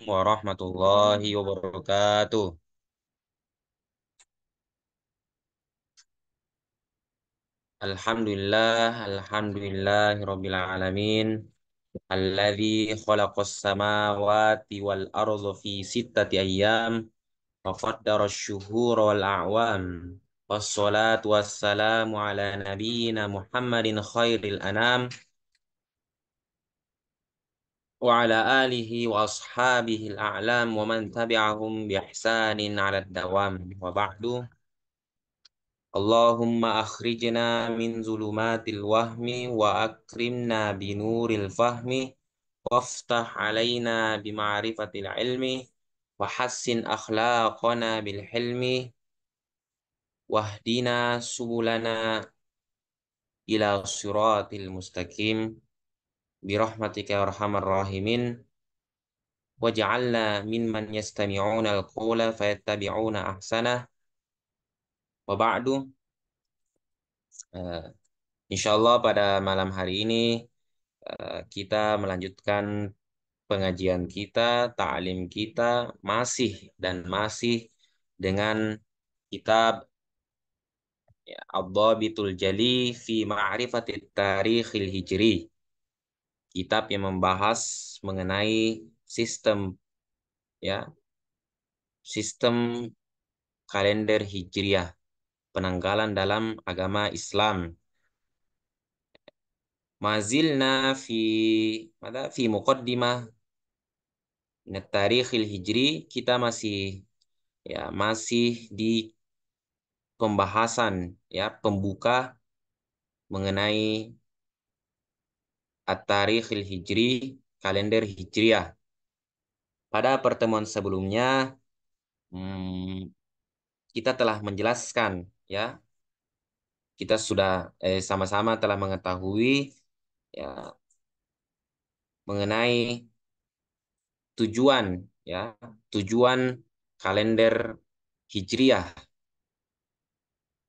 warahmatullahi wabarakatuh. Alhamdulillahirabbil alamin. Alladzi khalaqas samawati wal arda fi sittati ayyam wa qaddara asy-syuhura wal a'wam. Wassalatu wassalamu ala nabiyyina Muhammadin khairil anam wa ala alihi wa ashabihi al-a'lam wa man tabi'ahum bi ihsanin 'ala ad-dawam. Wa ba'du. Allahumma akhrijna min zulumatil wahmi wa akrimna binuril fahmi waftah alaina bima'rifatil ilmi wa hassin akhlaqana bil hilmi wahdina subulana ila siratil mustaqim birahmatika ya arhamar rahimin waj'alna mimman yastami'una al-qawla fayattabi'una ahsanah. Wa ba'du. Eh, Insyaallah pada malam hari ini kita melanjutkan pengajian kita, ta'lim kita masih dengan kitab ya, Ad-Dhabitul Jali fi Ma'rifatit Tarikhil Hijri. Kitab yang membahas mengenai ya, sistem kalender Hijriah, penanggalan dalam agama Islam. Mazilna fi muqaddimah Tarikhil Hijri, kita masih di pembahasan ya pembuka mengenai At-Tarikhil Hijri, kalender Hijriah. Pada pertemuan sebelumnya hmm, kita telah menjelaskan ya, kita sudah sama-sama telah mengetahui ya mengenai tujuan ya, tujuan kalender Hijriah,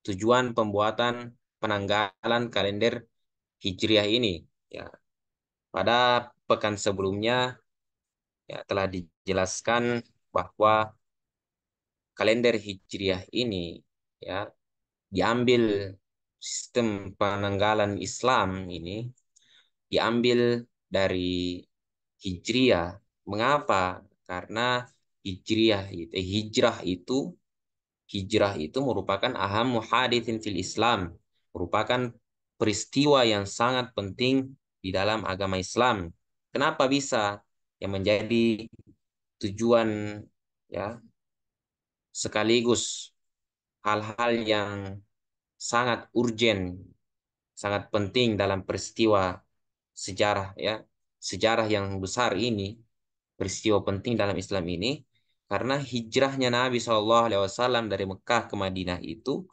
tujuan pembuatan penanggalan kalender Hijriah ini ya. Pada pekan sebelumnya ya telah dijelaskan bahwa kalender Hijriah ini ya diambil, sistem penanggalan Islam ini diambil dari Hijriah. Mengapa? Karena hijrah itu hijrah itu merupakan aham muhaditsin fil Islam, merupakan peristiwa yang sangat penting di dalam agama Islam. Kenapa bisa yang menjadi tujuan ya, sekaligus hal-hal yang sangat urgen, sangat penting dalam peristiwa sejarah ya, sejarah yang besar ini, peristiwa penting dalam Islam ini, karena hijrahnya Nabi SAW dari Mekah ke Madinah itu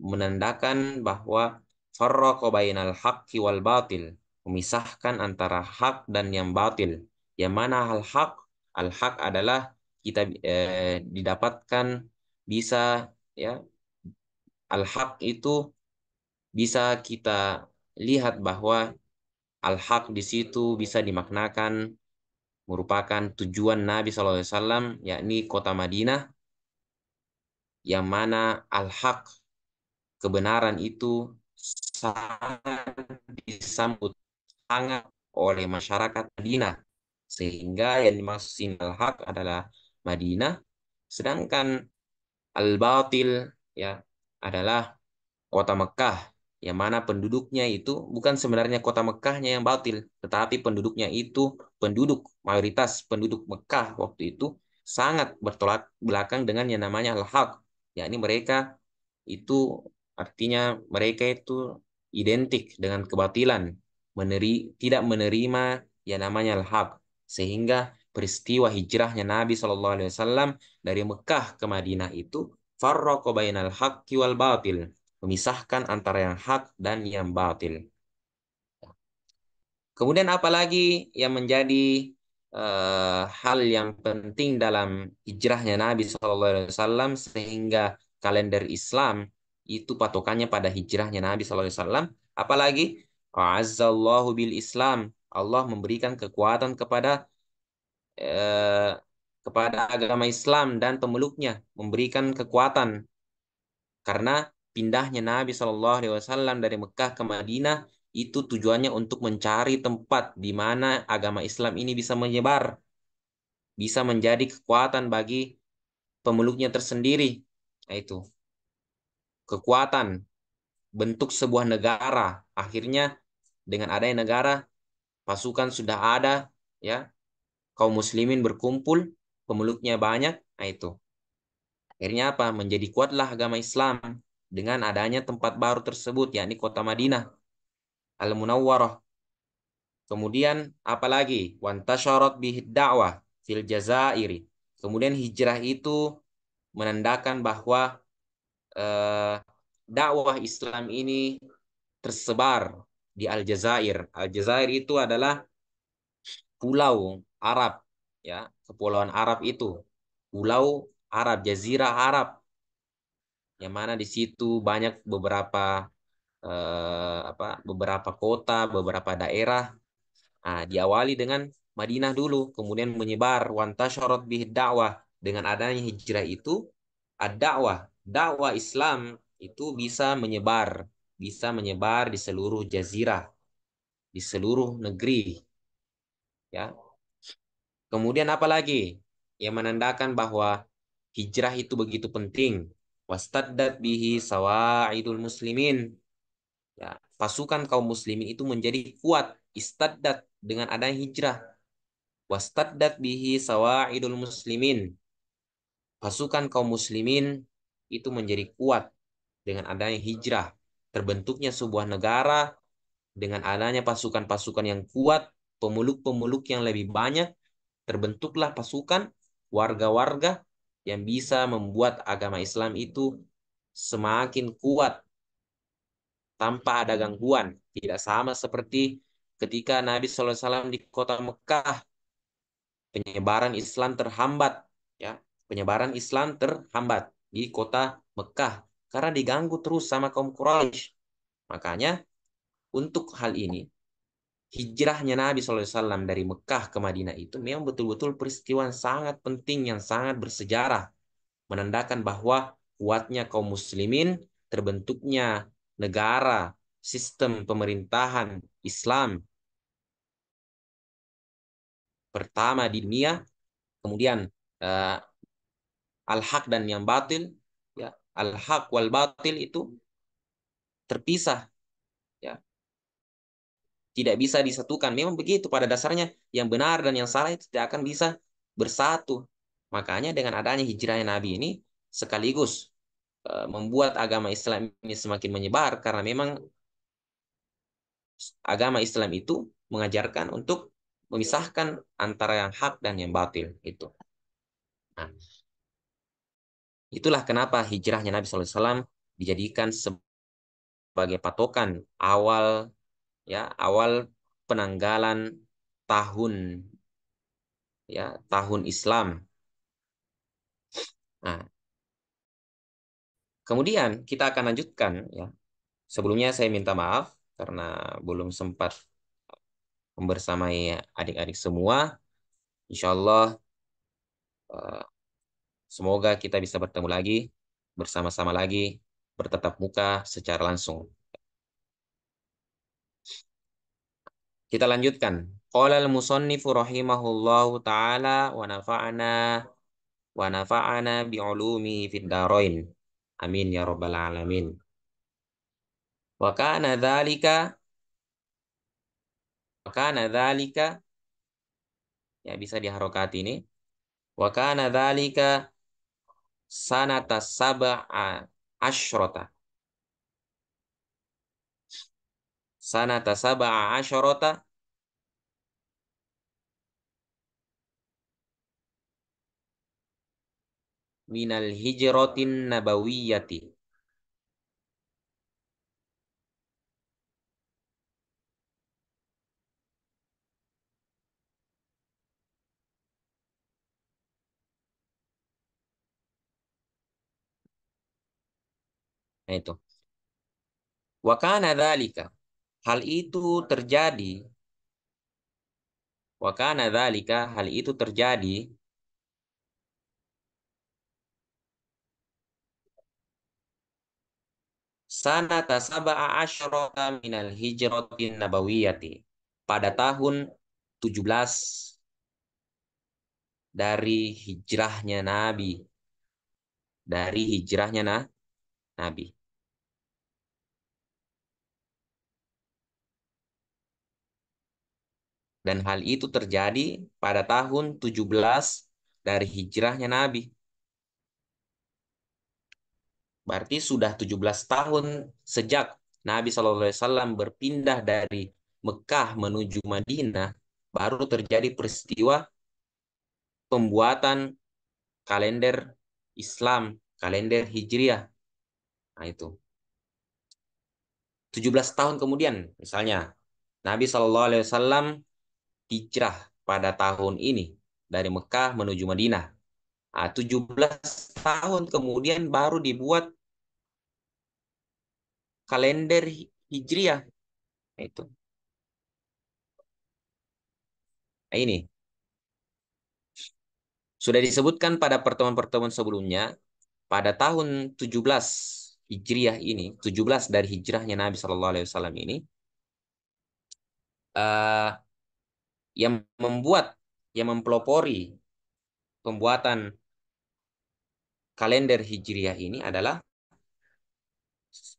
menandakan bahwa farraqa bainal haqqi wal batil, memisahkan antara hak dan yang batil. Yang mana al-haq adalah kita didapatkan bisa ya, al-haq itu bisa kita lihat bahwa al-haq di situ bisa dimaknakan merupakan tujuan Nabi SAW, yakni kota Madinah, yang mana al-haq, kebenaran itu sangat disambut hangat oleh masyarakat Madinah, sehingga yang dimaksud al-haq adalah Madinah, sedangkan al-batil ya adalah kota Mekah, yang mana penduduknya itu bukan sebenarnya kota Mekahnya yang batil, tetapi penduduknya itu, mayoritas penduduk Mekah waktu itu sangat bertolak belakang dengan yang namanya al-haq, yakni mereka itu, artinya mereka itu identik dengan kebatilan, tidak menerima yang namanya al-haq, sehingga peristiwa hijrahnya Nabi SAW dari Mekah ke Madinah itu farraqa bainal haqqi wal batil, memisahkan antara yang hak dan yang batil. Kemudian apalagi yang menjadi hal yang penting dalam hijrahnya Nabi SAW sehingga kalender Islam itu patokannya pada hijrahnya Nabi SAW. Apalagi Azzallahu bil Islam, Allah memberikan kekuatan kepada kepada agama Islam dan pemeluknya, memberikan kekuatan. Karena pindahnya Nabi Shallallahu Alaihi Wasallam dari Mekah ke Madinah itu tujuannya untuk mencari tempat di mana agama Islam ini bisa menyebar, bisa menjadi kekuatan bagi pemeluknya tersendiri. Nah, itu kekuatan bentuk sebuah negara. Akhirnya dengan adanya negara, pasukan sudah ada, ya, kaum muslimin berkumpul, pemeluknya banyak. Nah, itu akhirnya apa? Menjadi kuatlah agama Islam dengan adanya tempat baru tersebut, yakni kota Madinah Al-Munawwarah. Kemudian apalagi? Wantasyarat bihi da'wah fil Jazairi. Kemudian hijrah itu menandakan bahwa eh, dakwah Islam ini tersebar di Aljazair. Aljazair itu adalah pulau Arab, ya, kepulauan Arab itu. Pulau Arab, Jazirah Arab, yang mana di situ banyak beberapa kota, beberapa daerah. Nah, diawali dengan Madinah dulu, kemudian menyebar wantasyarat bih dakwah. Dengan adanya hijrah itu, ad-dakwah, dakwah Islam itu bisa menyebar di seluruh jazirah, di seluruh negeri, ya. Kemudian apa lagi yang menandakan bahwa hijrah itu begitu penting? Wastaddat bihi sawa'idul muslimin. Ya, pasukan kaum muslimin itu menjadi kuat, istaddat dengan adanya hijrah. Wastaddat bihi sawa'idul muslimin. Pasukan kaum muslimin itu menjadi kuat dengan adanya hijrah. Terbentuknya sebuah negara dengan adanya pasukan-pasukan yang kuat, pemeluk-pemeluk yang lebih banyak, terbentuklah pasukan warga-warga yang bisa membuat agama Islam itu semakin kuat tanpa ada gangguan. Tidak sama seperti ketika Nabi SAW di kota Mekah, penyebaran Islam terhambat, ya, penyebaran Islam terhambat di kota Mekah karena diganggu terus sama kaum Quraisy. Makanya untuk hal ini hijrahnya Nabi SAW dari Mekah ke Madinah itu memang betul-betul peristiwa yang sangat penting, yang sangat bersejarah, menandakan bahwa kuatnya kaum muslimin, terbentuknya negara, sistem pemerintahan Islam pertama di dunia. Kemudian eh, al-haq dan yang batil, ya, al-haq wal batil itu terpisah, ya, tidak bisa disatukan. Memang begitu pada dasarnya, yang benar dan yang salah itu tidak akan bisa bersatu. Makanya dengan adanya hijrahnya Nabi ini sekaligus membuat agama Islam ini semakin menyebar karena memang agama Islam itu mengajarkan untuk memisahkan antara yang hak dan yang batil itu. Nah, itulah kenapa hijrahnya Nabi SAW dijadikan sebagai patokan awal, ya, awal penanggalan tahun, ya, tahun Islam. Nah, kemudian kita akan lanjutkan, ya. Sebelumnya saya minta maaf karena belum sempat membersamai adik-adik semua. Insya Allah eh, semoga kita bisa bertemu lagi, bersama-sama lagi, bertatap muka secara langsung. Kita lanjutkan. Qala al-musannifu rahimahullahu taala wa nafa'ana bi'ulumihi fid dharain. Amin ya rabbal alamin. Wa kana dzalika wa kana dzalika, ya, bisa diharokati ini. Wa kana dzalika sanata sab'a asyrota. Sanata sab'a asyrota minal hijratin nabawiyyati. Nah itu. Wa kana dzalika. Hal itu terjadi. Wa kana dzalika. Hal itu terjadi sanata sab'a asyarata minal hijratin nabawiyati. Pada tahun 17 dari hijrahnya Nabi. Dari hijrahnya Nabi. Dan hal itu terjadi pada tahun 17 dari hijrahnya Nabi. Berarti sudah 17 tahun sejak Nabi SAW berpindah dari Mekah menuju Madinah, baru terjadi peristiwa pembuatan kalender Islam, kalender Hijriah. Nah itu. 17 tahun kemudian, misalnya, Nabi SAW hijrah pada tahun ini dari Mekah menuju Madinah. Nah, 17 tahun kemudian baru dibuat kalender Hijriah. Nah, itu. Nah, ini sudah disebutkan pada pertemuan-pertemuan sebelumnya, pada tahun 17 Hijriah ini, 17 dari hijrahnya Nabi SAW ini, eh, yang membuat, yang mempelopori pembuatan kalender Hijriah ini adalah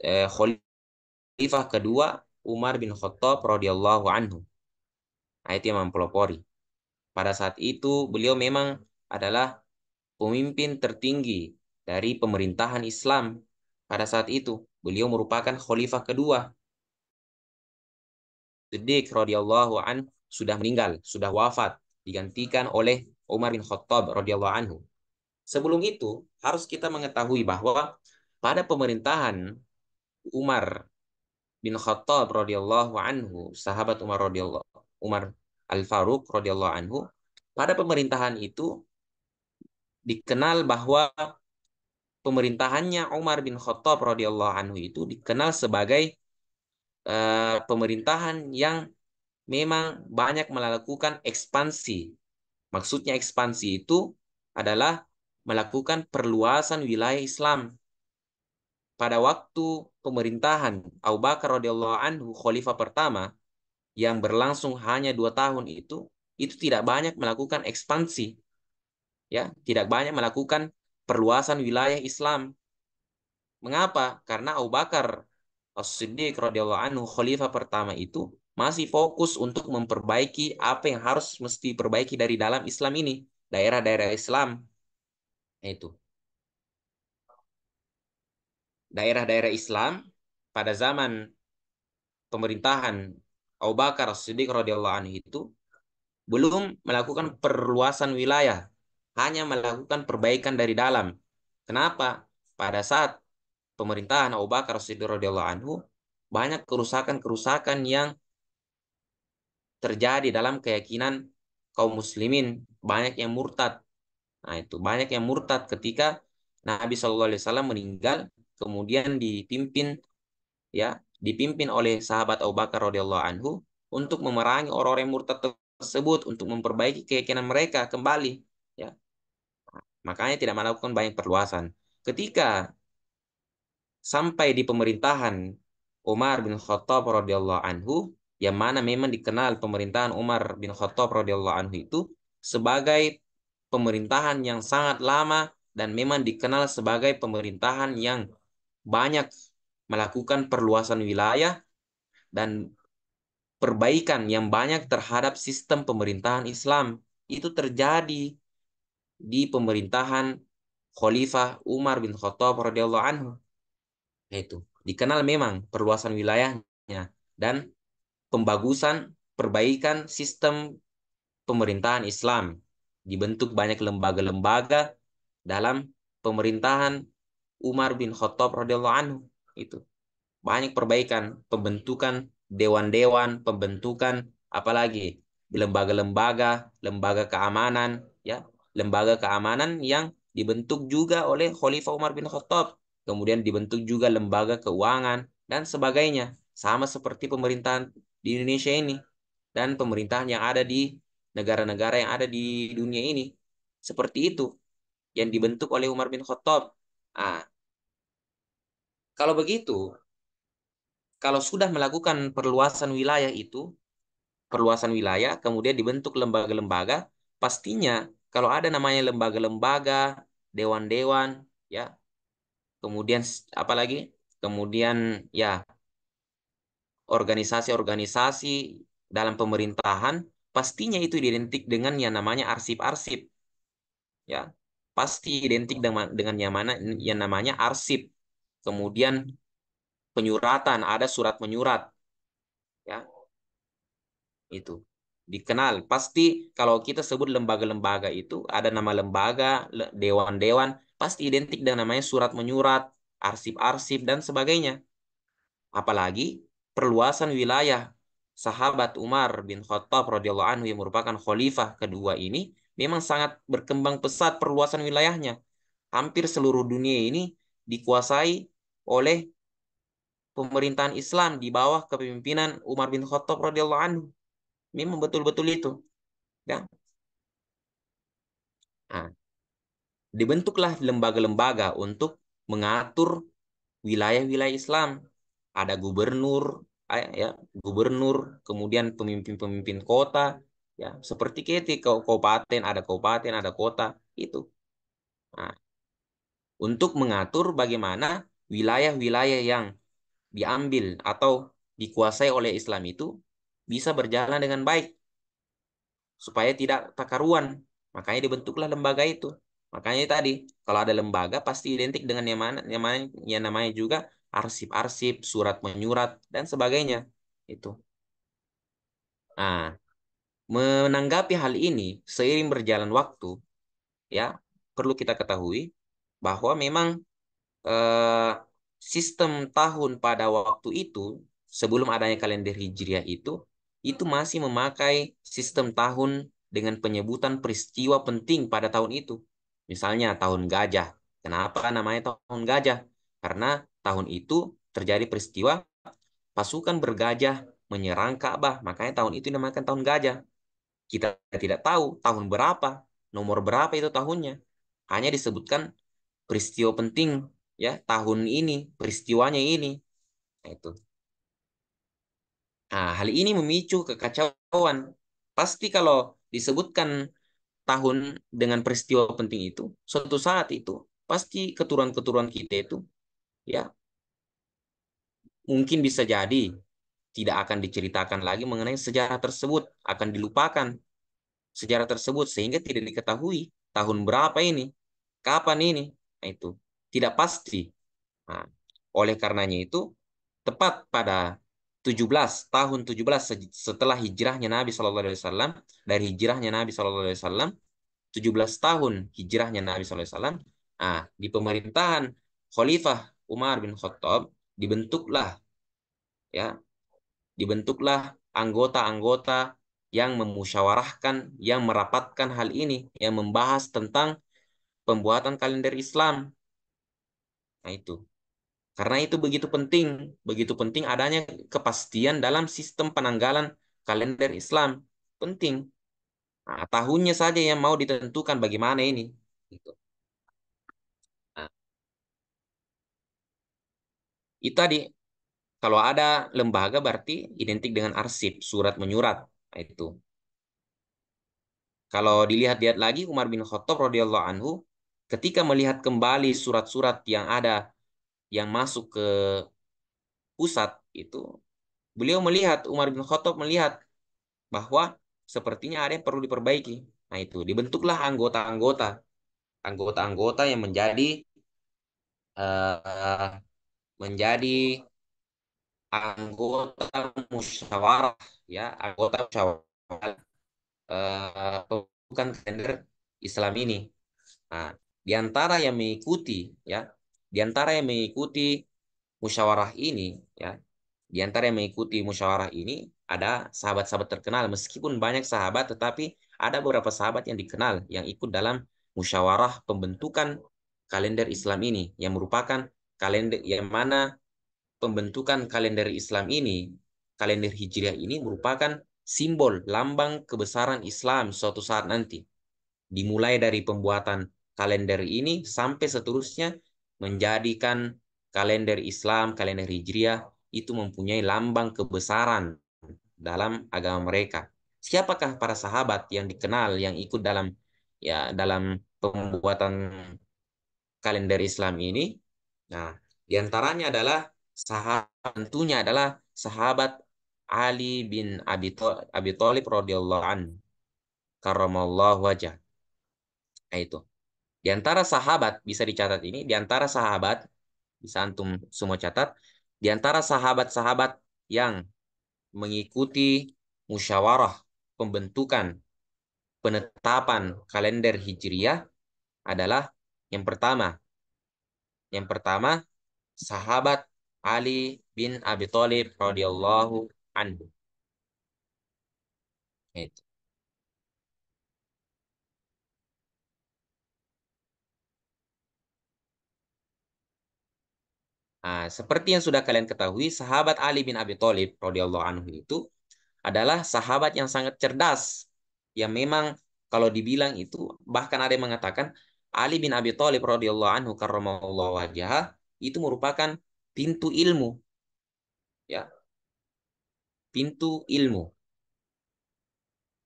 Khalifah kedua Umar bin Khattab radhiyallahu anhu. Nah, itu yang mempelopori. Pada saat itu beliau memang adalah pemimpin tertinggi dari pemerintahan Islam. Pada saat itu beliau merupakan khalifah kedua. Siddiq radhiyallahu anhu sudah meninggal, sudah wafat, digantikan oleh Umar bin Khattab radhiyallahu anhu. Sebelum itu harus kita mengetahui bahwa pada pemerintahan Umar bin Khattab radhiyallahu anhu, sahabat Umar Al-Faruq radhiyallahu anhu, pada pemerintahan itu dikenal bahwa pemerintahannya Umar bin Khattab radhiyallahu anhu itu dikenal sebagai pemerintahan yang memang banyak melakukan ekspansi. Maksudnya ekspansi itu adalah melakukan perluasan wilayah Islam. Pada waktu pemerintahan Abu Bakar radhiyallahu anhu, khalifah pertama, yang berlangsung hanya 2 tahun itu tidak banyak melakukan ekspansi, ya, tidak banyak melakukan perluasan wilayah Islam. Mengapa? Karena Abu Bakar As-Siddiq radhiyallahu anhu, khalifah pertama itu masih fokus untuk memperbaiki apa yang harus mesti perbaiki dari dalam Islam ini, daerah-daerah Islam. Itu daerah-daerah Islam pada zaman pemerintahan Abu Bakar As-Siddiq radhiyallahu anhu itu belum melakukan perluasan wilayah, hanya melakukan perbaikan dari dalam. Kenapa? Pada saat pemerintahan Abu Bakar As-Siddiq radhiyallahu anhu, banyak kerusakan-kerusakan yang terjadi dalam keyakinan kaum muslimin, banyak yang murtad. Nah, itu banyak yang murtad ketika Nabi SAW meninggal, kemudian dipimpin oleh sahabat Abu Bakar radhiyallahu anhu untuk memerangi orang-orang yang murtad tersebut, untuk memperbaiki keyakinan mereka kembali, ya. Makanya tidak melakukan banyak perluasan. Ketika sampai di pemerintahan Umar bin Khattab radhiyallahu anhu, yang mana memang dikenal pemerintahan Umar bin Khattab radhiyallahu anhu itu sebagai pemerintahan yang sangat lama dan memang dikenal sebagai pemerintahan yang banyak melakukan perluasan wilayah dan perbaikan yang banyak terhadap sistem pemerintahan Islam. Itu terjadi di pemerintahan Khalifah Umar bin Khattab radhiyallahu anhu. Itu dikenal memang perluasan wilayahnya dan pembagusan, perbaikan sistem pemerintahan Islam. Dibentuk banyak lembaga-lembaga dalam pemerintahan Umar bin Khattab radhiyallahu anhu. Itu banyak perbaikan, pembentukan dewan-dewan, pembentukan apalagi lembaga-lembaga, lembaga keamanan, ya, lembaga keamanan yang dibentuk juga oleh Khalifah Umar bin Khattab. Kemudian dibentuk juga lembaga keuangan dan sebagainya, sama seperti pemerintahan di Indonesia ini dan pemerintahan yang ada di negara-negara yang ada di dunia ini. Seperti itu yang dibentuk oleh Umar bin Khattab. Ah, kalau begitu, Kalau sudah melakukan perluasan wilayah, kemudian dibentuk lembaga-lembaga, pastinya kalau ada namanya lembaga-lembaga, dewan-dewan, ya, kemudian apa lagi? Kemudian ya organisasi-organisasi dalam pemerintahan, pastinya itu identik dengan yang namanya arsip-arsip, ya. Pasti identik dengan yang namanya arsip. Kemudian penyuratan, ada surat menyurat, ya, itu dikenal. Pasti kalau kita sebut lembaga-lembaga itu ada nama lembaga, dewan-dewan, pasti identik dengan namanya surat menyurat, arsip-arsip dan sebagainya. Apalagi perluasan wilayah sahabat Umar bin Khattab radhiyallahu anhu yang merupakan khalifah kedua ini memang sangat berkembang pesat perluasan wilayahnya. Hampir seluruh dunia ini dikuasai oleh pemerintahan Islam di bawah kepemimpinan Umar bin Khattab radhiyallahu anhu. Memang betul-betul itu, ya. Nah, dibentuklah lembaga-lembaga untuk mengatur wilayah-wilayah Islam. Ada gubernur, ya, gubernur, kemudian pemimpin-pemimpin kota, ya, seperti kita kabupaten, ada kota, itu. Nah, untuk mengatur bagaimana wilayah-wilayah yang diambil atau dikuasai oleh Islam itu bisa berjalan dengan baik supaya tidak takaruan. Makanya dibentuklah lembaga itu. Makanya tadi kalau ada lembaga pasti identik dengan yang namanya juga arsip-arsip, surat menyurat dan sebagainya. Itu. Nah, menanggapi hal ini seiring berjalan waktu, ya, perlu kita ketahui bahwa memang eh, sistem tahun pada waktu itu sebelum adanya kalender Hijriah itu masih memakai sistem tahun dengan penyebutan peristiwa penting pada tahun itu. Misalnya tahun gajah. Kenapa namanya tahun gajah? Karena tahun itu terjadi peristiwa pasukan bergajah menyerang Ka'bah, makanya tahun itu dinamakan tahun gajah. Kita tidak tahu tahun berapa, nomor berapa itu tahunnya. Hanya disebutkan peristiwa penting, ya, tahun ini peristiwanya ini. Nah, itu. Nah, hal ini memicu kekacauan. Pasti kalau disebutkan tahun dengan peristiwa penting itu, suatu saat itu pasti keturunan-keturunan kita itu, ya, mungkin bisa jadi tidak akan diceritakan lagi mengenai sejarah tersebut, akan dilupakan sejarah tersebut sehingga tidak diketahui tahun berapa ini, kapan ini. Nah, itu tidak pasti. Nah, oleh karenanya itu, tepat pada 17 setelah hijrahnya Nabi Shallallahu Alaihi Wasallam, dari hijrahnya Nabi Shallallahu Alaihi Wasallam, 17 tahun hijrahnya Nabi Shallallahu Alaihi Wasallam, nah, di pemerintahan Khalifah Umar bin Khattab dibentuklah, ya, dibentuklah anggota-anggota yang memusyawarahkan, yang merapatkan hal ini, yang membahas tentang pembuatan kalender Islam. Nah, itu. Karena itu begitu penting adanya kepastian dalam sistem penanggalan kalender Islam. Penting. Nah, tahunnya saja yang mau ditentukan bagaimana ini. Gitu. Nah, itu tadi, kalau ada lembaga berarti identik dengan arsip, surat menyurat. Nah, itu. Kalau dilihat-lihat lagi Umar bin Khattab radhiyallahu anhu ketika melihat kembali surat-surat yang ada yang masuk ke pusat itu, beliau melihat, Umar bin Khattab melihat bahwa sepertinya ada yang perlu diperbaiki. Nah, itu dibentuklah anggota-anggota yang eh, menjadi anggota musyawarah, ya, anggota musyawarah pembentukan kalender Islam ini. Nah, di antara yang mengikuti, ya, di antara yang mengikuti musyawarah ini, ya, di antara yang mengikuti musyawarah ini ada sahabat-sahabat terkenal. Meskipun banyak sahabat, tetapi ada beberapa sahabat yang dikenal yang ikut dalam musyawarah pembentukan kalender Islam ini, yang merupakan kalender yang mana pembentukan kalender Islam ini, kalender Hijriah ini merupakan simbol lambang kebesaran Islam suatu saat nanti. Dimulai dari pembuatan kalender ini sampai seterusnya menjadikan kalender Islam, kalender Hijriah itu mempunyai lambang kebesaran dalam agama mereka. Siapakah para sahabat yang dikenal yang ikut dalam pembuatan kalender Islam ini? Nah, diantaranya adalah tentunya adalah sahabat Ali bin Abi Thalib radhiyallahu anhu karramallahu wajah. Nah, itu. Di antara sahabat bisa dicatat ini, di antara sahabat bisa antum semua catat, di antara sahabat-sahabat yang mengikuti musyawarah pembentukan penetapan kalender Hijriah adalah yang pertama, yang pertama sahabat Ali bin Abi Thalib radhiyallahu anhu. Itu. Nah, seperti yang sudah kalian ketahui, sahabat Ali bin Abi Thalib radhiyallahu anhu itu adalah sahabat yang sangat cerdas. Yang memang kalau dibilang itu bahkan ada yang mengatakan Ali bin Abi Thalib radhiyallahu anhu karramallahu wajhah itu merupakan pintu ilmu, ya, pintu ilmu,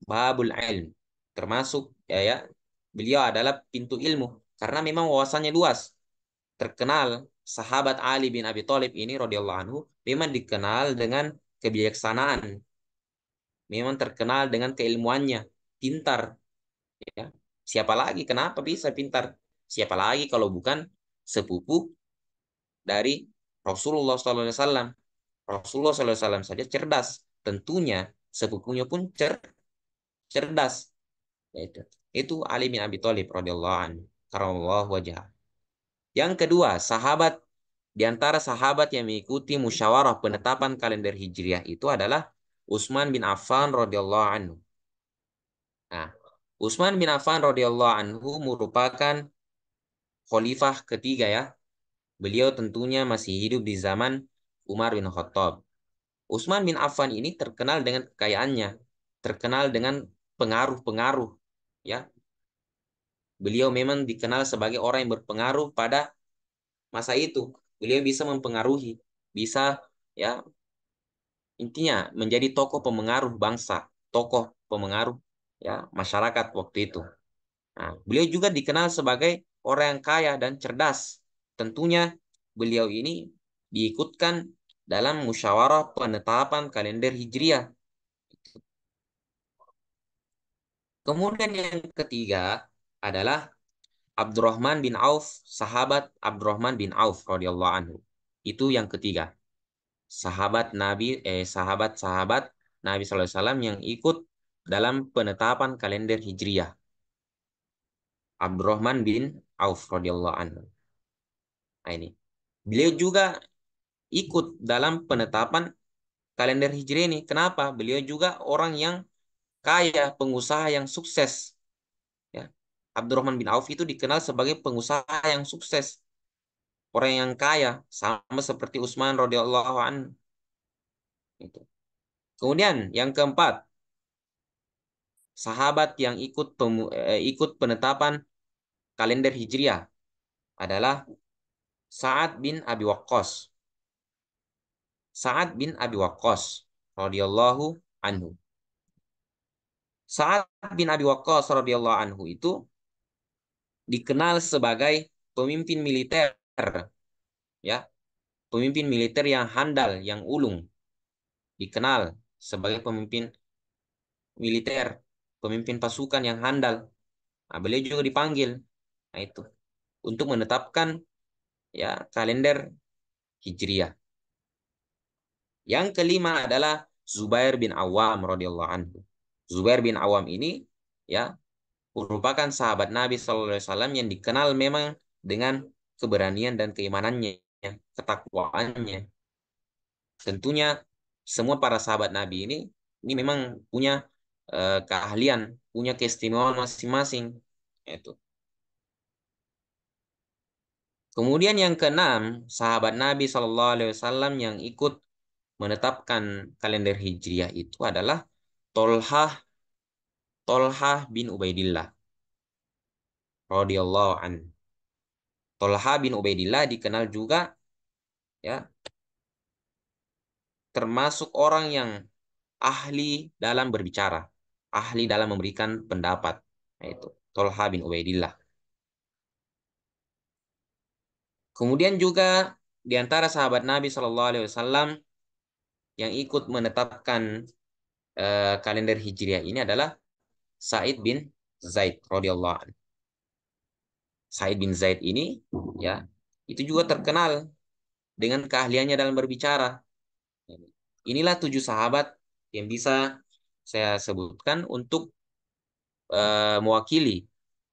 babul ilm. Termasuk ya, beliau adalah pintu ilmu karena memang wawasannya luas. Terkenal sahabat Ali bin Abi Thalib ini radhiyallahu anhu memang dikenal dengan kebijaksanaan, memang terkenal dengan keilmuannya, pintar. Ya. Siapa lagi? Kenapa bisa pintar? Siapa lagi kalau bukan sepupu dari Rasulullah SAW? Rasulullah SAW saja cerdas. Tentunya sepupunya pun cerdas. Itu. Itu Ali bin Abi Thalib radhiyallahu anhu. Karamallahu wajah. Yang kedua, di antara sahabat yang mengikuti musyawarah penetapan kalender Hijriah itu adalah Utsman bin Affan radhiyallahu anhu. Nah, Utsman bin Affan radhiyallahu anhu merupakan khalifah ketiga ya. Beliau tentunya masih hidup di zaman Umar bin Khattab. Utsman bin Affan ini terkenal dengan kekayaannya, terkenal dengan pengaruh-pengaruh ya. Beliau memang dikenal sebagai orang yang berpengaruh pada masa itu. Beliau bisa mempengaruhi, bisa ya intinya menjadi tokoh pemengaruh bangsa, tokoh pemengaruh ya masyarakat waktu itu. Nah, beliau juga dikenal sebagai orang yang kaya dan cerdas. Tentunya beliau ini diikutkan dalam musyawarah penetapan kalender Hijriah. Kemudian yang ketiga adalah Abdurrahman bin Auf, sahabat Abdurrahman bin Auf radhiyallahu anhu. Itu yang ketiga. Sahabat-sahabat Nabi sallallahu alaihi wasallam yang ikut dalam penetapan kalender Hijriah. Abdurrahman bin Auf radhiyallahu anhu. Nah, ini. Beliau juga ikut dalam penetapan kalender Hijriah ini. Kenapa? Beliau juga orang yang kaya, pengusaha yang sukses. Ya. Abdurrahman bin Auf itu dikenal sebagai pengusaha yang sukses, orang yang kaya, sama seperti Utsman radhiyallahu anhu. Itu. Kemudian yang keempat, sahabat yang ikut penetapan kalender Hijriah adalah Sa'ad bin Abi Waqqas. Sa'ad bin Abi Waqqas radhiyallahu anhu. Sa'ad bin Abi Waqqas radhiyallahu anhu itu dikenal sebagai pemimpin militer, ya, pemimpin militer yang handal, yang ulung, dikenal sebagai pemimpin militer, pemimpin pasukan yang handal. Nah, beliau juga dipanggil, nah itu, untuk menetapkan ya kalender Hijriah. Yang kelima adalah Zubair bin Awam radhiyallahu anhu. Zubair bin Awam ini ya merupakan sahabat Nabi Shallallahu Alaihi Wasallam yang dikenal memang dengan keberanian dan keimanannya, ketakwaannya. Tentunya semua para sahabat Nabi ini memang punya keahlian, punya keistimewaan masing-masing. Itu. Kemudian yang keenam, sahabat Nabi Shallallahu Alaihi Wasallam yang ikut menetapkan kalender Hijriah itu adalah Tolhah Tolhah bin Ubaidillah radhiyallahu an. Tolhah bin Ubaidillah dikenal juga ya termasuk orang yang ahli dalam berbicara, ahli dalam memberikan pendapat, yaitu Tolha bin Ubaidillah. Kemudian juga di antara sahabat Nabi Shallallahu Alaihi Wasallam yang ikut menetapkan kalender Hijriah ini adalah Said bin Zaid radhiyallahu anhu. Said bin Zaid ini ya itu juga terkenal dengan keahliannya dalam berbicara. Inilah 7 sahabat yang bisa saya sebutkan untuk mewakili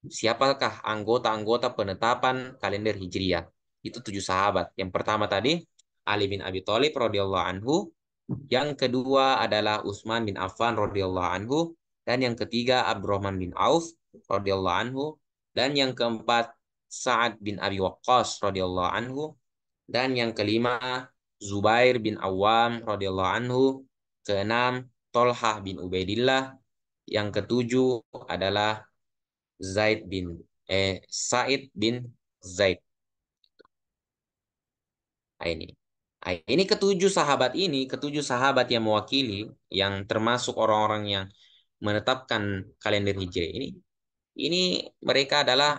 siapakah anggota-anggota penetapan kalender Hijriah. Itu 7 sahabat. Yang pertama tadi Ali bin Abi Thalib radhiyallahu anhu, yang kedua adalah Utsman bin Affan radhiyallahu anhu, dan yang ketiga Abdurrahman bin Auf radhiyallahu anhu, dan yang keempat Sa'ad bin Abi Waqqas radhiyallahu anhu, dan yang kelima Zubair bin Awam radhiyallahu anhu, keenam Tolhah bin Ubaidillah, yang ketujuh adalah Said bin Zaid. Nah, ini. Nah, ini ketujuh sahabat yang mewakili, yang termasuk orang-orang yang menetapkan kalender Hijriah ini. Ini mereka adalah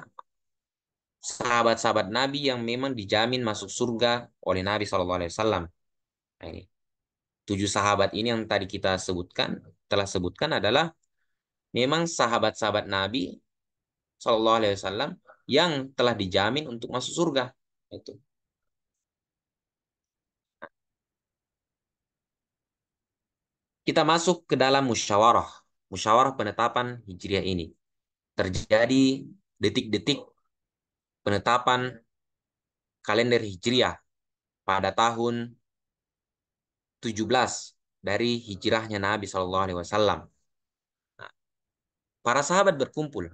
sahabat-sahabat Nabi yang memang dijamin masuk surga oleh Nabi Shallallahu Alaihi Wasallam. Nah, ini 7 sahabat ini yang tadi kita telah sebutkan adalah memang sahabat-sahabat Nabi Shallallahu Alaihi Wasallam yang telah dijamin untuk masuk surga. Itu. Kita masuk ke dalam musyawarah penetapan Hijriah ini. Terjadi detik-detik penetapan kalender Hijriah pada tahun 17 dari hijrahnya Nabi Shallallahu Alaihi Wasallam. Nah, para sahabat berkumpul,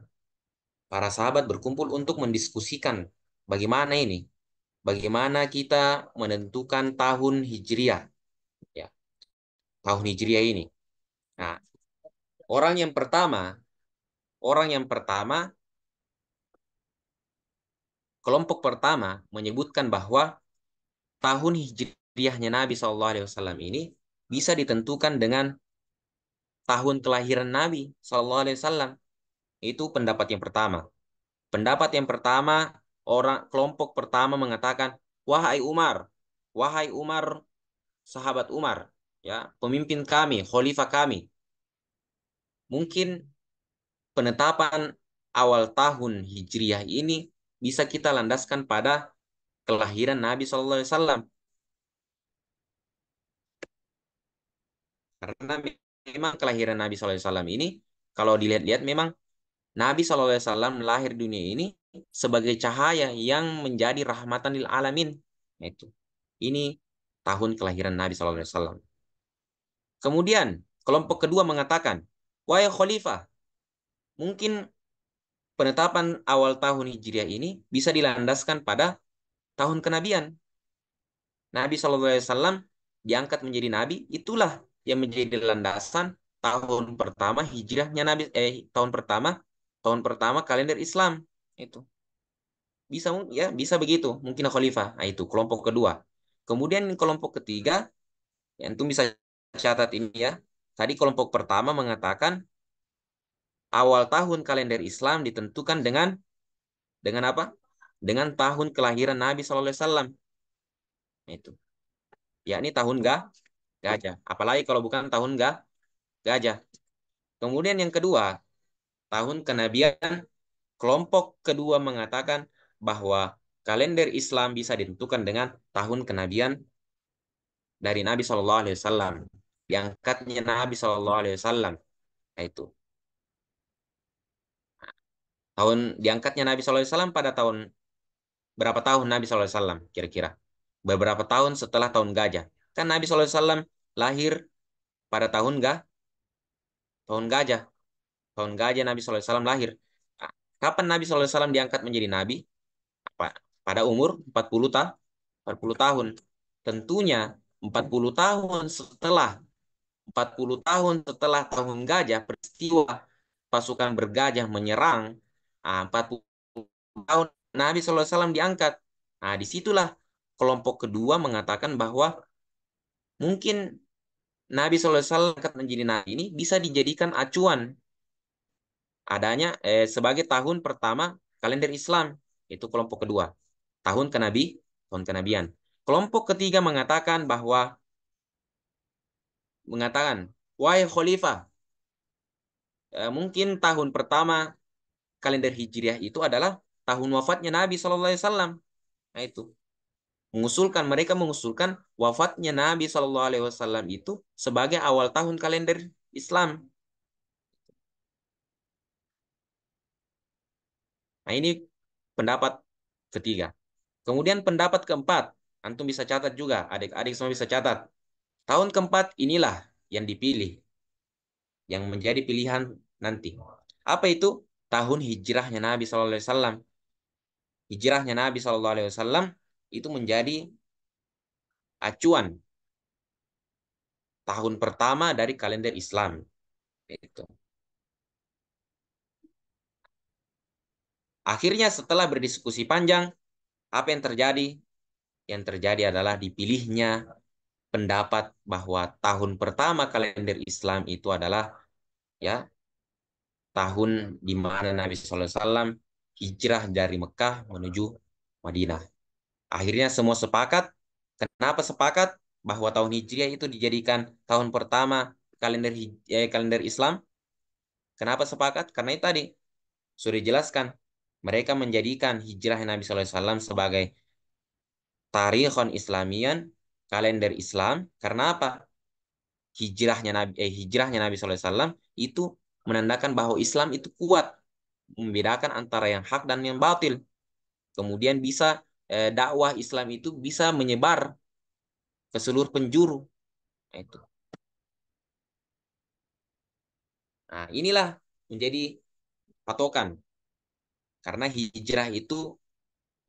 para sahabat berkumpul untuk mendiskusikan bagaimana ini, bagaimana kita menentukan tahun Hijriah, ya, tahun Hijriah ini. Nah, orang yang pertama, orang yang pertama, kelompok pertama menyebutkan bahwa tahun hijriahnya Nabi Shallallahu Alaihi Wasallam ini bisa ditentukan dengan tahun kelahiran Nabi Shallallahu Alaihi Wasallam. Itu pendapat yang pertama. Pendapat yang pertama, orang kelompok pertama mengatakan, wahai Umar, sahabat Umar, ya, pemimpin kami, khalifah kami. Mungkin penetapan awal tahun hijriah ini bisa kita landaskan pada kelahiran Nabi Shallallahu Alaihi Wasallam. Karena memang kelahiran Nabi SAW ini, kalau dilihat-lihat memang Nabi SAW lahir di dunia ini sebagai cahaya yang menjadi rahmatan lil alamin. Itu. Ini tahun kelahiran Nabi SAW. Kemudian kelompok kedua mengatakan, wahai khalifah, mungkin penetapan awal tahun Hijriah ini bisa dilandaskan pada tahun kenabian. Nabi SAW diangkat menjadi nabi, itulah yang menjadi landasan tahun pertama hijrahnya Nabi, tahun pertama kalender Islam. Itu bisa, ya, bisa begitu mungkin khalifah. Nah, itu kelompok kedua. Kemudian kelompok ketiga yang itu bisa catat ini, ya. Tadi kelompok pertama mengatakan awal tahun kalender Islam ditentukan dengan apa? Dengan tahun kelahiran Nabi Shallallahu Alaihi Wasallam. Itu. Yakni tahun gajah. Apalagi kalau bukan tahun gajah. Kemudian yang kedua, tahun kenabian, kelompok kedua mengatakan bahwa kalender Islam bisa ditentukan dengan tahun kenabian dari Nabi Shallallahu Alaihi Wasallam, diangkatnya Nabi Shallallahu Alaihi Wasallam. Nah, itu diangkatnya Nabi Shallallahu Alaihi Wasallam pada tahun berapa tahun Nabi Shallallahu Alaihi Wasallam kira-kira? Beberapa tahun setelah tahun gajah. Kan Nabi Shallallahu Alaihi Wasallam lahir pada tahun gajah. Tahun gajah Nabi Shallallahu Alaihi Wasallam lahir. Nah, kapan Nabi Shallallahu Alaihi Wasallam diangkat menjadi nabi? Apa? Pada umur 40 tahun. Tentunya 40 tahun setelah 40 tahun setelah tahun gajah, peristiwa pasukan bergajah menyerang, 40 tahun Nabi SAW diangkat. Nah, disitulah kelompok kedua mengatakan bahwa Mungkin Nabi SAW angkat menjadi nabi ini bisa dijadikan acuan adanya sebagai tahun pertama kalender Islam, itu kelompok kedua. Tahun tahun kenabian. Kelompok ketiga mengatakan, wahai khalifah, mungkin tahun pertama kalender Hijriah itu adalah tahun wafatnya Nabi Shallallahu Alaihi Wasallam. Nah itu mereka mengusulkan wafatnya Nabi Shallallahu Alaihi Wasallam itu sebagai awal tahun kalender Islam. Nah ini pendapat ketiga. Kemudian pendapat keempat, antum bisa catat juga, adik-adik semua bisa catat. Tahun keempat inilah yang dipilih, yang menjadi pilihan nanti. Apa itu? Tahun hijrahnya Nabi Shallallahu Alaihi Wasallam. Hijrahnya Nabi Shallallahu Alaihi Wasallam itu menjadi acuan tahun pertama dari kalender Islam. Itu. Akhirnya setelah berdiskusi panjang, apa yang terjadi? Yang terjadi adalah dipilihnya pendapat bahwa tahun pertama kalender Islam itu adalah ya tahun di mana Nabi SAW hijrah dari Mekah menuju Madinah. Akhirnya semua sepakat. Kenapa sepakat bahwa tahun Hijriah itu dijadikan tahun pertama kalender Islam? Kenapa sepakat? Karena itu tadi sudah dijelaskan. Mereka menjadikan hijrah Nabi SAW sebagai tarikhon Islamian, kalender Islam. Karena apa? Hijrahnya Nabi SAW itu menandakan bahwa Islam itu kuat, membedakan antara yang hak dan yang batil. Kemudian bisa dakwah Islam itu bisa menyebar ke seluruh penjuru. Nah, itu. Nah, inilah menjadi patokan karena hijrah itu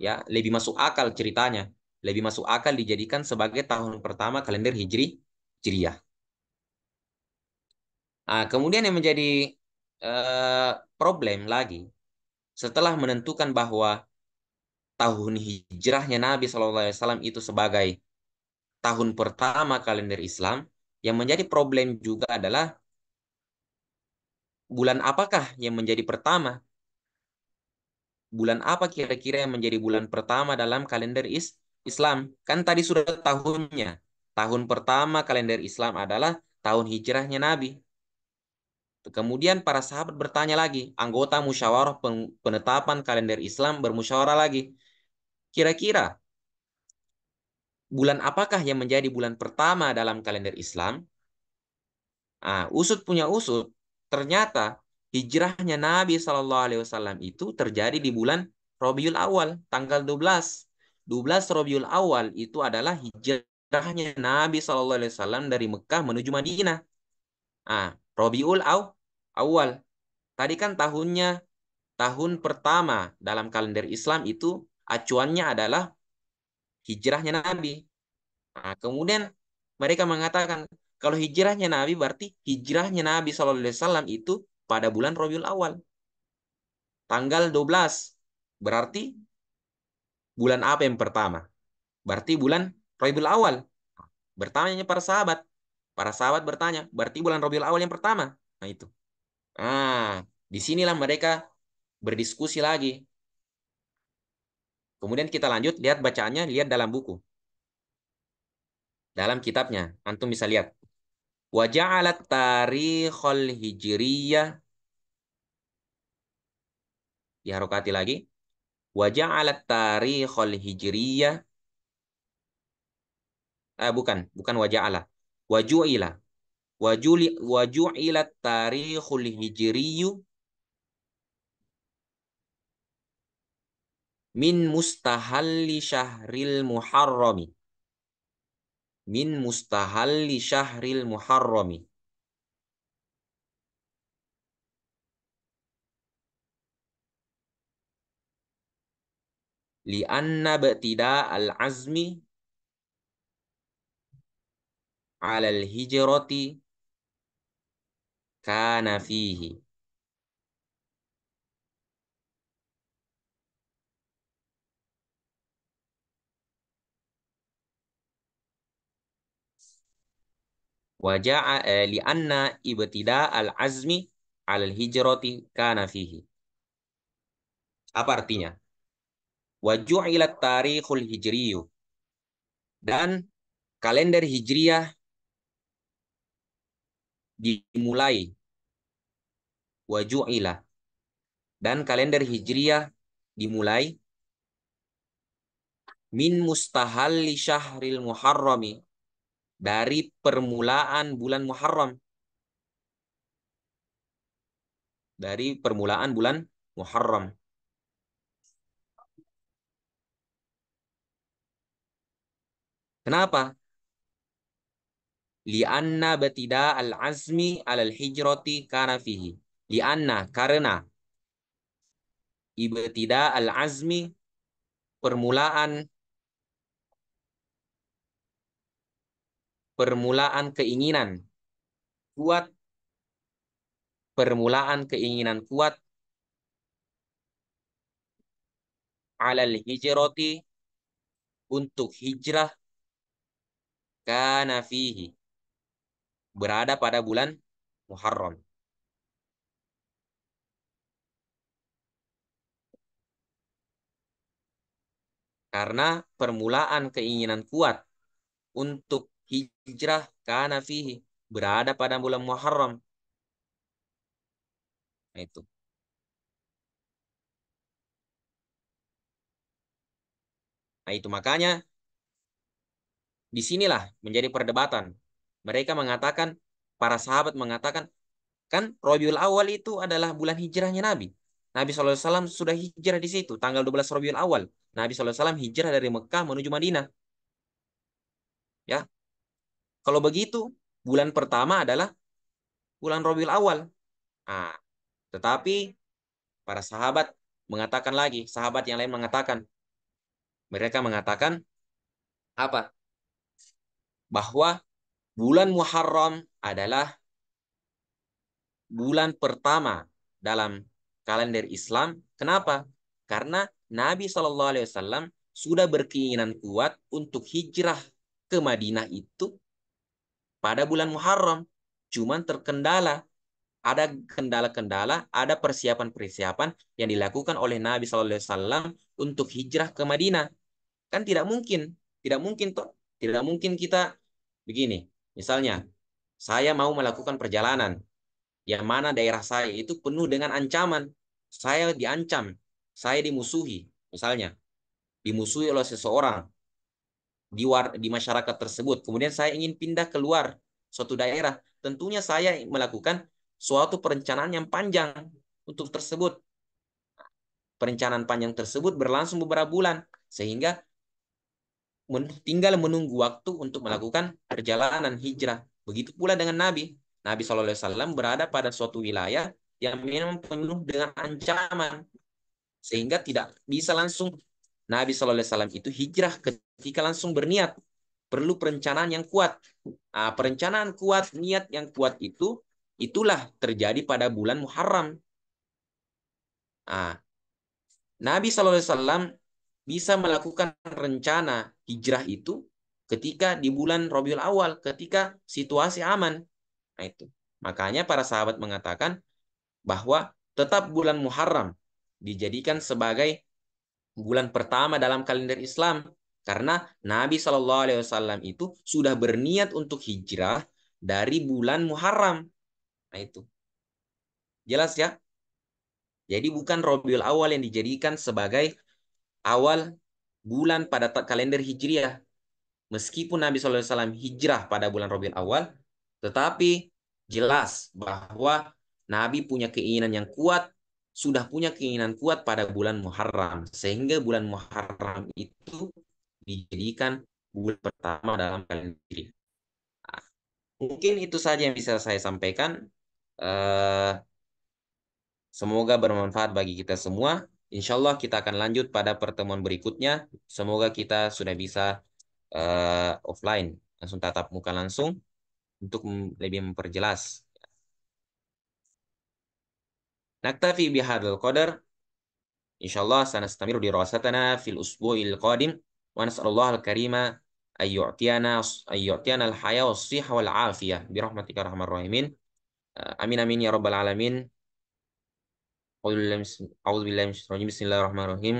ya lebih masuk akal ceritanya, lebih masuk akal dijadikan sebagai tahun pertama kalender Hijriah. Nah, kemudian yang menjadi problem lagi setelah menentukan bahwa tahun hijrahnya Nabi SAW itu sebagai tahun pertama kalender Islam, yang menjadi problem juga adalah bulan apakah yang menjadi pertama? Bulan apa kira-kira yang menjadi bulan pertama dalam kalender Islam? Kan tadi sudah tahunnya. Tahun pertama kalender Islam adalah tahun hijrahnya Nabi. Kemudian para sahabat bertanya lagi, anggota musyawarah penetapan kalender Islam bermusyawarah lagi. Kira-kira bulan apakah yang menjadi bulan pertama dalam kalender Islam? Ah, usut punya usut, ternyata hijrahnya Nabi Shallallahu Alaihi Wasallam itu terjadi di bulan Rabiul Awal, tanggal 12. 12 Rabiul Awal itu adalah hijrahnya Nabi Shallallahu Alaihi Wasallam dari Mekah menuju Madinah. Ah, Rabiul Awal. Tadi kan tahun pertama dalam kalender Islam itu acuannya adalah hijrahnya Nabi. Nah, kemudian mereka mengatakan kalau hijrahnya Nabi berarti hijrahnya Nabi SAW itu pada bulan Rabiul Awal, tanggal 12. Berarti bulan apa yang pertama? Berarti bulan Rabiul Awal. Bertanya para sahabat. Para sahabat bertanya, berarti bulan Rabiul Awal yang pertama. Nah itu. Disinilah mereka berdiskusi lagi. Kemudian kita lanjut lihat bacaannya, lihat dalam buku, dalam kitabnya. Antum bisa lihat. Waja'alat tarikhul hijriyah, diharokati lagi. Waja'alat tarikhul hijriyah, bukan waja'ala. Waju'ila. Waju'ilat tarikhul hijriyu min mustahalli syahril muharrami. Min mustahalli syahril muharrami. Lianna ba'tida al-azmi ala al-hijrati kana fihi. li'anna ibtida al-azmi al-hijrati kana fihi. Apa artinya? Wa ju'ilat tarikhul hijriyu, dan kalender hijriyah dimulai, wa ju'ila, dan kalender hijriyah dimulai min mustahalli syahril muharrami, dari permulaan bulan Muharram, dari permulaan bulan Muharram. Kenapa? Lianna batida al-azmi alal hijrati kana fihi. Lianna, karena ibtida al-azmi, permulaan permulaan keinginan kuat, permulaan keinginan kuat alal hijrati, untuk hijrah, kana fihi, berada pada bulan Muharram. Karena permulaan keinginan kuat untuk hijrah, kana fihi, berada pada bulan Muharram. Nah, itu. Nah, itu makanya disinilah menjadi perdebatan. Mereka mengatakan, para sahabat mengatakan, kan Rabiul Awal itu adalah bulan hijrahnya Nabi. Nabi SAW sudah hijrah di situ, tanggal 12 Rabiul Awal. Nabi SAW hijrah dari Mekah menuju Madinah. Ya, kalau begitu, bulan pertama adalah bulan Rabiul Awal. Nah, tetapi para sahabat mengatakan lagi, sahabat yang lain mengatakan, mereka mengatakan apa? Bahwa bulan Muharram adalah bulan pertama dalam kalender Islam. Kenapa? Karena Nabi SAW sudah berkeinginan kuat untuk hijrah ke Madinah itu pada bulan Muharram. Cuman terkendala, ada kendala-kendala, ada persiapan-persiapan yang dilakukan oleh Nabi SAW untuk hijrah ke Madinah. Kan tidak mungkin toh, tidak mungkin kita begini. Misalnya, saya mau melakukan perjalanan yang mana daerah saya itu penuh dengan ancaman. Saya diancam, saya dimusuhi, misalnya dimusuhi oleh seseorang di masyarakat tersebut. Kemudian saya ingin pindah keluar suatu daerah. Tentunya saya melakukan suatu perencanaan yang panjang untuk tersebut. Perencanaan panjang tersebut berlangsung beberapa bulan, sehingga tinggal menunggu waktu untuk melakukan perjalanan hijrah. Begitu pula dengan Nabi. Nabi SAW berada pada suatu wilayah yang memang penuh dengan ancaman, sehingga tidak bisa langsung Nabi SAW itu hijrah ketika langsung berniat. Perlu perencanaan yang kuat. Nah, perencanaan kuat, niat yang kuat itulah terjadi pada bulan Muharram. Nah, Nabi SAW bisa melakukan rencana hijrah itu ketika di bulan Rabiul Awal, ketika situasi aman. Nah, itu. Makanya para sahabat mengatakan bahwa tetap bulan Muharram dijadikan sebagai bulan pertama dalam kalender Islam, karena Nabi Shallallahu Alaihi Wasallam itu sudah berniat untuk hijrah dari bulan Muharram. Nah, itu jelas ya. Jadi bukan Rabiul Awal yang dijadikan sebagai awal bulan pada kalender Hijriah. Meskipun Nabi SAW hijrah pada bulan Rabiul Awal, tetapi jelas bahwa Nabi punya keinginan yang kuat, sudah punya keinginan kuat pada bulan Muharram. Sehingga bulan Muharram itu dijadikan bulan pertama dalam kalender Hijriah. Nah, mungkin itu saja yang bisa saya sampaikan. Eh, Semoga bermanfaat bagi kita semua. Insya Allah kita akan lanjut pada pertemuan berikutnya. Semoga kita sudah bisa offline, langsung tatap muka langsung untuk lebih memperjelas. Naktafi bihadzal qadar. Insya Allah sanastamiru dirasatana fil usbu'il qadim. Wa nas'alullah al-karima ayyu'tiyana ayyu'tiyana al-haya was-siha wal afiyah bi rahmatika arhamar rahimin. Amin amin ya rabbal alamin. A'udzubillahi minasyaitonir rajim. Bismillahirrahmanirrahim.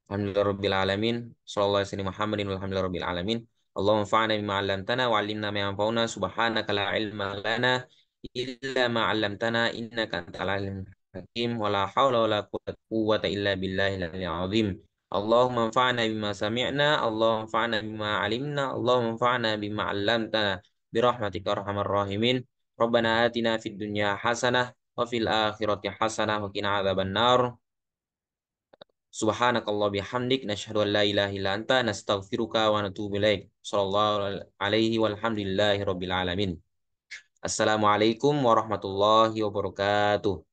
Alhamdulillahirabbil alamin. Shallallahu alaihi wasallam Muhammadin walhamdulillahirabbil alamin. Allahumma anfa'na bima 'allamtana wa 'allimna ma yanfa'una subhanaka la ilma lana illa ma 'allamtana innaka antal alimul hakim wa la haula wa la quwwata illa billahil aliyyil azim. Allahumma anfa'na bima sami'na, Allahumma anfa'na bima 'alimna, Allahumma anfa'na bima 'allamtana bi rahmatika arhamar rahimin. Rabbana atina fid dunya hasanah wa fil akhirati hasanah wa qina adzabannar. Subhanakallah bihamdik nasyhadu an la ilaha illa anta nastaghfiruka wa natubu ilaik. Sallallahu alaihi walhamdulillahi rabbil alamin. Assalamualaikum warahmatullahi wabarakatuh.